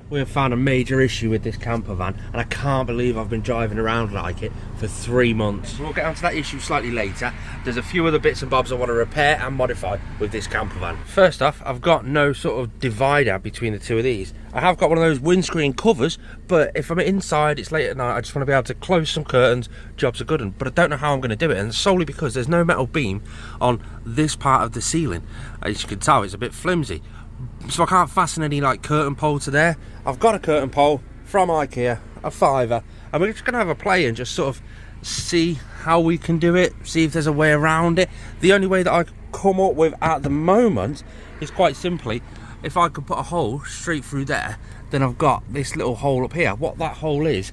We have found a major issue with this camper van, and I can't believe I've been driving around like it for 3 months. We'll get onto that issue slightly later. There's a few other bits and bobs I want to repair and modify with this camper van. First off, I've got no sort of divider between the two of these. I have got one of those windscreen covers, but if I'm inside, it's late at night, I just want to be able to close some curtains, jobs are good, but I don't know how I'm going to do it, and solely because there's no metal beam on this part of the ceiling. As you can tell, it's a bit flimsy. So I can't fasten any like curtain pole to there. I've got a curtain pole from IKEA, a £5, and we're just gonna have a play and just sort of see how we can do it, see if there's a way around it. The only way that I come up with at the moment is quite simply, if I could put a hole straight through there, then I've got this little hole up here. What that hole is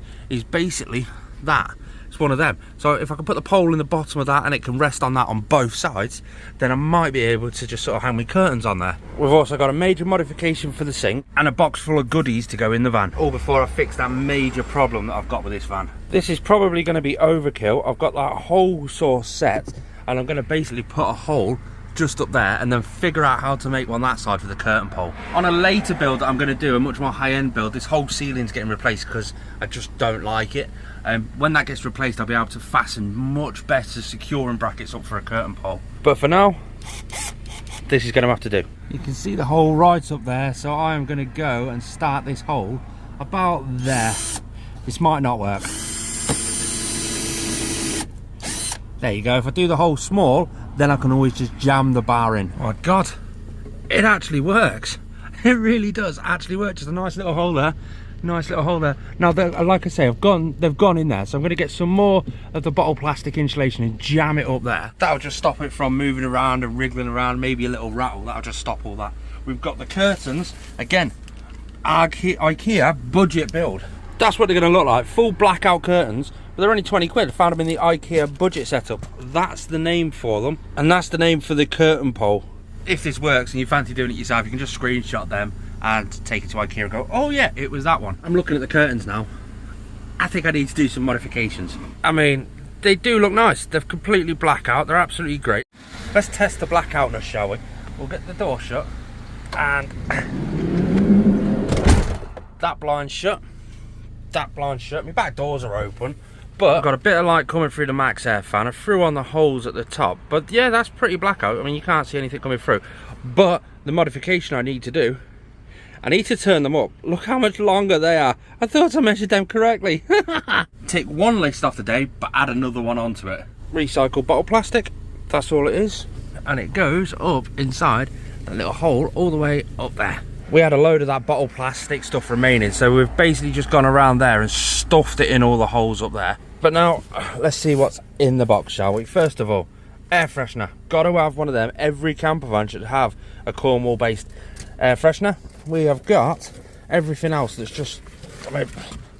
basically that. It's one of them. So if I can put the pole in the bottom of that and it can rest on that on both sides, then I might be able to just sort of hang my curtains on there. We've also got a major modification for the sink and a box full of goodies to go in the van, all before I fix that major problem that I've got with this van. This is probably going to be overkill. I've got that whole saw set, and I'm going to basically put a hole just up there and then figure out how to make one that side for the curtain pole. On a later build that I'm going to do, a much more high-end build, this whole ceiling's getting replaced because I just don't like it. When that gets replaced, I'll be able to fasten much better securing brackets up for a curtain pole. But for now, this is going to have to do. You can see the hole right up there, so I am going to go and start this hole about there. This might not work. There you go. If I do the hole small, then I can always just jam the bar in. Oh my God, it actually works. It really does actually work. Just a nice little hole there. Nice little hole there. Now, like I say, they've gone in there, so I'm going to get some more of the bottle plastic insulation and jam it up there. That'll just stop it from moving around and wriggling around, maybe a little rattle. That'll just stop all that. We've got the curtains, again, IKEA budget build. That's what they're going to look like, full blackout curtains, but they're only 20 quid. I found them in the IKEA budget setup. That's the name for them, and that's the name for the curtain pole. If this works and you fancy doing it yourself, you can just screenshot them and take it to IKEA and go, oh yeah, it was that one. I'm looking at the curtains now. I think I need to do some modifications. I mean, they do look nice. They're completely blackout. They're absolutely great. Let's test the blackoutness, shall we? We'll get the door shut and that blind shut. That blind shut. My back doors are open, but I've got a bit of light coming through the Max Air fan. I threw on the holes at the top, but yeah, that's pretty blackout. I mean, you can't see anything coming through. But the modification I need to do, I need to turn them up. Look how much longer they are. I thought I measured them correctly. Take one list off the day, but add another one onto it. Recycled bottle plastic, that's all it is. And it goes up inside that little hole all the way up there. We had a load of that bottle plastic stuff remaining, so we've basically just gone around there and stuffed it in all the holes up there. But now, let's see what's in the box, shall we? First of all, air freshener. Got to have one of them. Every camper van should have a Cornwall-based air freshener. We have got everything else that's just, there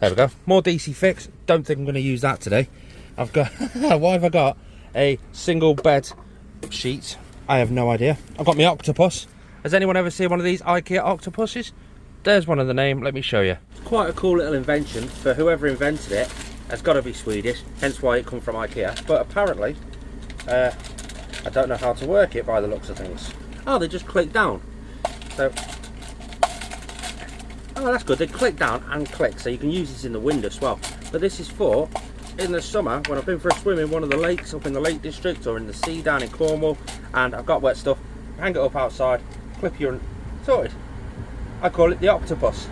we go. More DC fix. Don't think I'm going to use that today. I've got, what have I got? A single bed sheet. I have no idea. I've got my octopus. Has anyone ever seen one of these IKEA octopuses? There's one of the name, let me show you. It's quite a cool little invention. For whoever invented it, has got to be Swedish, hence why it come from IKEA. But apparently, I don't know how to work it by the looks of things. Oh, they just click down. So, oh, that's good. They click down and click, so you can use this in the wind as well. But this is for in the summer when I've been for a swim in one of the lakes up in the Lake District or in the sea down in Cornwall, and I've got wet stuff. Hang it up outside, clip your sorted. I call it the octopus.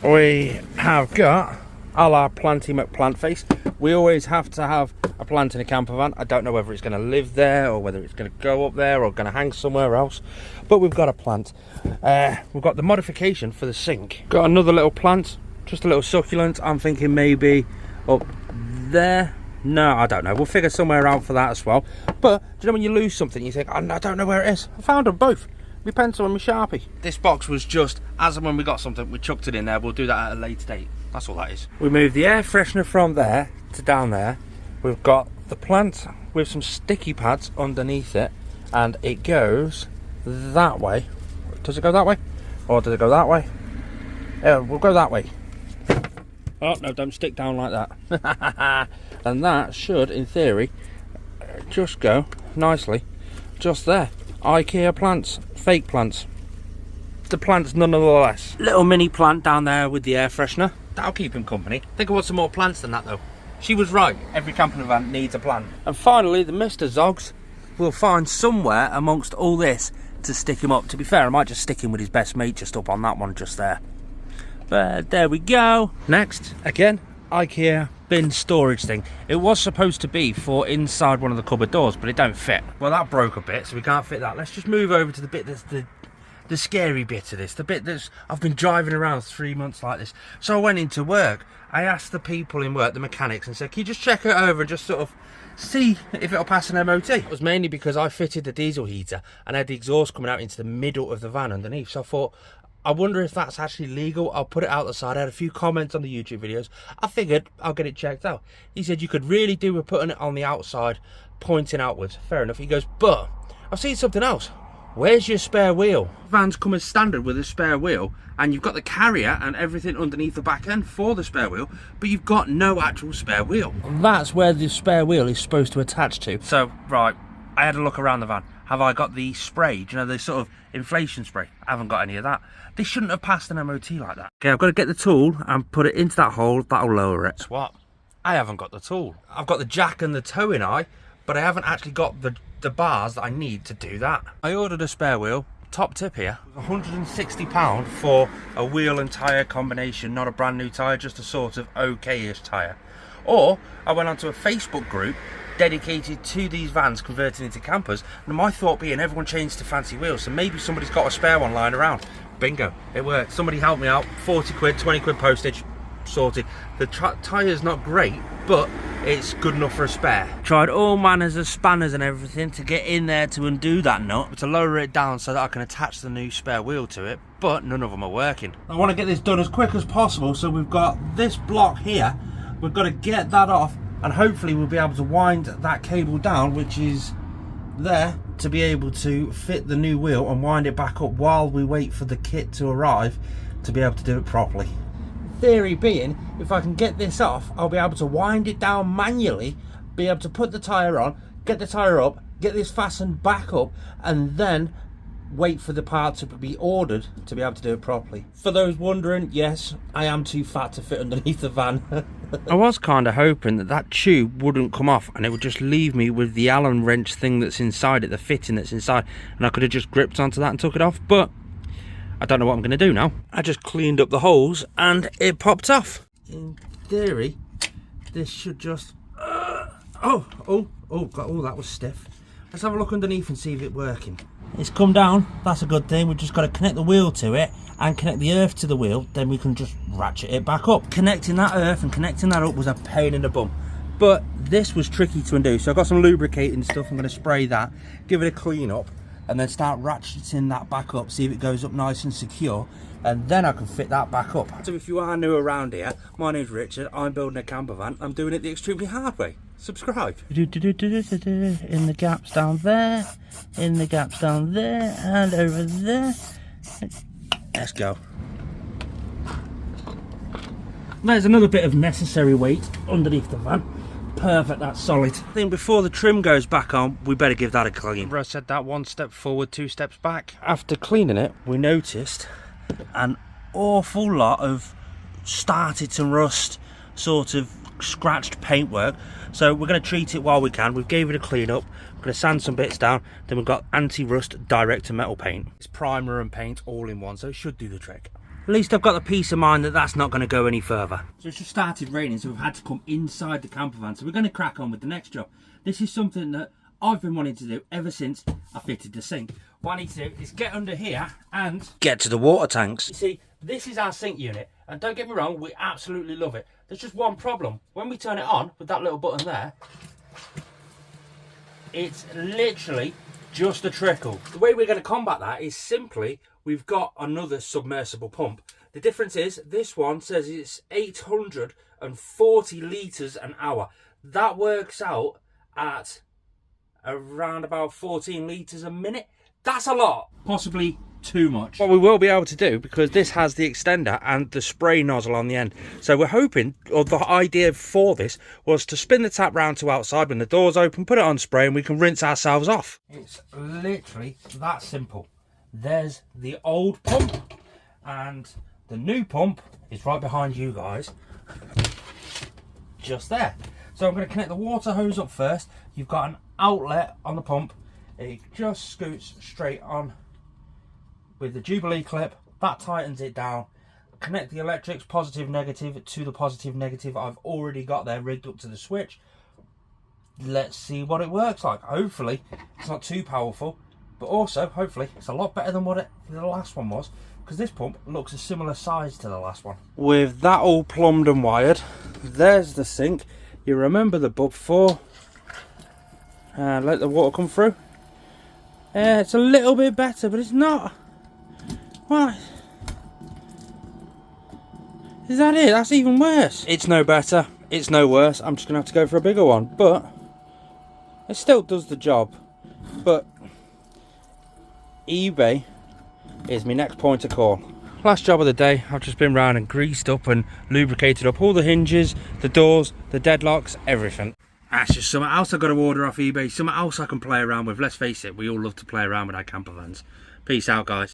We have got a la Planty McPlantface. We always have to have a plant in a camper van. I don't know whether it's going to live there or whether it's going to go up there or going to hang somewhere else, but we've got a plant. We've got the modification for the sink. Got another little plant, just a little succulent. I'm thinking maybe up there. No, I don't know. We'll figure somewhere out for that as well. But do you know when you lose something, you think, oh, I don't know where it is. I found them both. My pencil and my Sharpie. This box was just, as and when we got something, we chucked it in there. We'll do that at a later date. That's all that is. We moved the air freshener from there to down there. We've got the plant with some sticky pads underneath it, and it goes that way. Does it go that way? Or does it go that way? Yeah, we'll go that way. Oh, no, don't stick down like that. And that should, in theory, just go nicely just there. IKEA plants, fake plants. the plants nonetheless. Little mini plant down there with the air freshener. That'll keep him company. I think I want some more plants than that though. She was right, every camping van needs a plant. And finally, the Mr. Zogs will find somewhere amongst all this to stick him up. To be fair, I might just stick him with his best mate just up on that one just there. But there we go. Next, again, IKEA bin storage thing. It was supposed to be for inside one of the cupboard doors, but it don't fit. Well, that broke a bit, so we can't fit that. Let's just move over to the bit that's the scary bit of this, the bit that's I've been driving around 3 months like this. So I went into work. I asked the people in work, the mechanics, and said, can you just check it over and just sort of see if it'll pass an MOT? It was mainly because I fitted the diesel heater and had the exhaust coming out into the middle of the van underneath. So I thought, I wonder if that's actually legal. I'll put it out the side. I had a few comments on the YouTube videos. I figured I'll get it checked out. He said you could really do with putting it on the outside, pointing outwards. Fair enough. He goes, but I've seen something else. Where's your spare wheel? Vans come as standard with a spare wheel, and you've got the carrier and everything underneath the back end for the spare wheel, but you've got no actual spare wheel. And that's where the spare wheel is supposed to attach to. So, right, I had a look around the van. Have I got the spray? Do you know, the sort of inflation spray? I haven't got any of that. They shouldn't have passed an MOT like that. Okay, I've got to get the tool and put it into that hole. That'll lower it. What? I haven't got the tool. I've got the jack and the towing eye, but I haven't actually got the bars that I need to do that. I ordered a spare wheel. Top tip here, £160 for a wheel and tyre combination, not a brand new tyre, just a sort of okay-ish tyre. Or I went onto a Facebook group dedicated to these vans converting into campers, and my thought being everyone changed to fancy wheels, so maybe somebody's got a spare one lying around. Bingo, it worked. Somebody helped me out, 40 quid, 20 quid postage, sorted. The tyre's not great, but it's good enough for a spare. Tried all manners of spanners and everything to get in there to undo that nut, to lower it down so that I can attach the new spare wheel to it, but none of them are working. I want to get this done as quick as possible, so we've got this block here. We've got to get that off, and hopefully we'll be able to wind that cable down, which is there, to be able to fit the new wheel and wind it back up while we wait for the kit to arrive to be able to do it properly. Theory being, if I can get this off, I'll be able to wind it down manually, be able to put the tyre on, get the tyre up, get this fastened back up, and then wait for the part to be ordered to be able to do it properly. For those wondering, yes, I am too fat to fit underneath the van. I was kind of hoping that that tube wouldn't come off and it would just leave me with the Allen wrench thing that's inside it, the fitting that's inside, and I could have just gripped onto that and took it off, but I don't know what I'm going to do now. I just cleaned up the holes and it popped off. In theory, this should just... Oh, that was stiff. Let's have a look underneath and see if it's working. It's come down, that's a good thing. We've just got to connect the wheel to it and connect the earth to the wheel, then we can just ratchet it back up. Connecting that earth and connecting that up was a pain in the bum. But this was tricky to undo, so I've got some lubricating stuff. I'm going to spray that, give it a clean up, and then start ratcheting that back up, see if it goes up nice and secure, and then I can fit that back up. So if you are new around here, my name's Richard, I'm building a camper van, I'm doing it the extremely hard way. Subscribe. In the gaps down there, in the gaps down there, and over there. Let's go. There's another bit of necessary weight underneath the van. Perfect, that's solid. I think before the trim goes back on, we better give that a clean. Remember I said that 1 step forward, 2 steps back? After cleaning it, we noticed an awful lot of started to rust, sort of scratched paintwork. So we're going to treat it while we can. We've gave it a clean up. We're going to sand some bits down. Then we've got anti-rust direct to metal paint. It's primer and paint all in one, so it should do the trick. At least I've got the peace of mind that that's not going to go any further. So it's just started raining, so we've had to come inside the camper van. So we're going to crack on with the next job. This is something that I've been wanting to do ever since I fitted the sink. What I need to do is get under here and get to the water tanks. You see, this is our sink unit, and don't get me wrong, we absolutely love it. There's just one problem. When we turn it on with that little button there, it's literally just a trickle. The way we're going to combat that is simply, we've got another submersible pump. The difference is, this one says it's 840 litres an hour. That works out at around about 14 litres a minute. That's a lot. Possibly too much. What we will be able to do, because this has the extender and the spray nozzle on the end, so we're hoping, or the idea for this was to spin the tap round to outside when the door's open, put it on spray, and we can rinse ourselves off. It's literally that simple. there's the old pump, and the new pump is right behind you guys, just there. So I'm going to connect the water hose up first. You've got an outlet on the pump. It just scoots straight on with the Jubilee clip. That tightens it down. Connect the electrics, positive, negative, to the positive, negative. I've already got there rigged up to the switch. Let's see what it works like. Hopefully it's not too powerful, but also hopefully it's a lot better than what the last one was, because this pump looks a similar size to the last one. With that all plumbed and wired, there's the sink. You remember the bub 4, and let the water come through. It's a little bit better, but it's not. What? Is that it? That's even worse. It's no better, it's no worse. I'm just gonna have to go for a bigger one, but it still does the job. But eBay is my next point of call. Last job of the day. I've just been round and greased up and lubricated up all the hinges, the doors, the deadlocks, everything. That's just something else I've got to order off eBay, something else I can play around with. Let's face it, we all love to play around with our camper vans. Peace out, guys.